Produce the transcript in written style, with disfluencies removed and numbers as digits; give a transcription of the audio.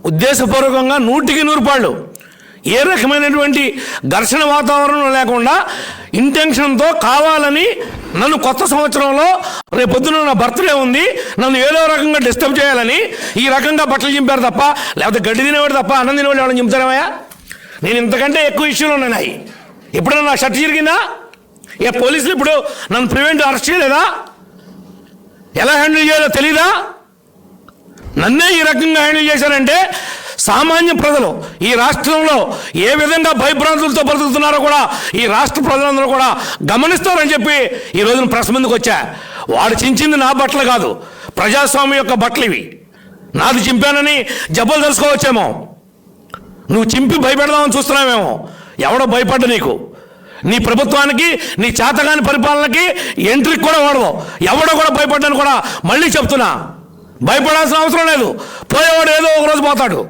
ఉద్దేశపూర్వకంగా 100కి 100 ఏ రకమైనటువంటి ఘర్షణ వాతావరణం లేకుండా ఇంటెన్షన్తో కావాలని నన్ను కొత్త సంవత్సరంలో రేపొద్దున నా బర్త్డే ఉంది, నన్ను ఏదో రకంగా డిస్టర్బ్ చేయాలని ఈ రకంగా బట్టలు చింపారు తప్ప, లేకపోతే గడ్డి తినేవాడు తప్ప అన్నం తినేవాడు ఎవరైనా చింపుతారేమయ్యా? నేను ఇంతకంటే ఎక్కువ ఇష్యూలు ఉన్నాయి. ఎప్పుడైనా నా షర్ట్ చిరిగిందా? ఏ పోలీసులు ఇప్పుడు నన్ను ప్రివెంట్ అరెస్ట్ చేయలేదా? ఎలా హ్యాండిల్ చేయాలో తెలీదా? నన్నే ఈ రకంగా హ్యాండిల్ చేశారంటే సామాన్య ప్రజలు ఈ రాష్ట్రంలో ఏ విధంగా భయభ్రాంతులతో బ్రతుకుతున్నారో కూడా ఈ రాష్ట్ర ప్రజలందరూ కూడా గమనిస్తారని చెప్పి ఈ రోజున ప్రెస్ ముందుకు వచ్చా. వాడు చించింది నా బట్టలు కాదు, ప్రజాస్వామ్యం యొక్క బట్టలు ఇవి. నాది చింపానని జబ్బులు తెలుసుకోవచ్చేమో, నువ్వు చింపి భయపెడదామని చూస్తున్నావేమో. ఎవడో భయపడ్డ నీకు, నీ ప్రభుత్వానికి, నీ చేతగాని పరిపాలనకి ఎంట్రీకి కూడా వాడదు. ఎవడో కూడా భయపడ్డాను కూడా మళ్ళీ చెప్తున్నా. భయపడాల్సిన అవసరం లేదు. పోయేవాడు ఏదో ఒక రోజు పోతాడు.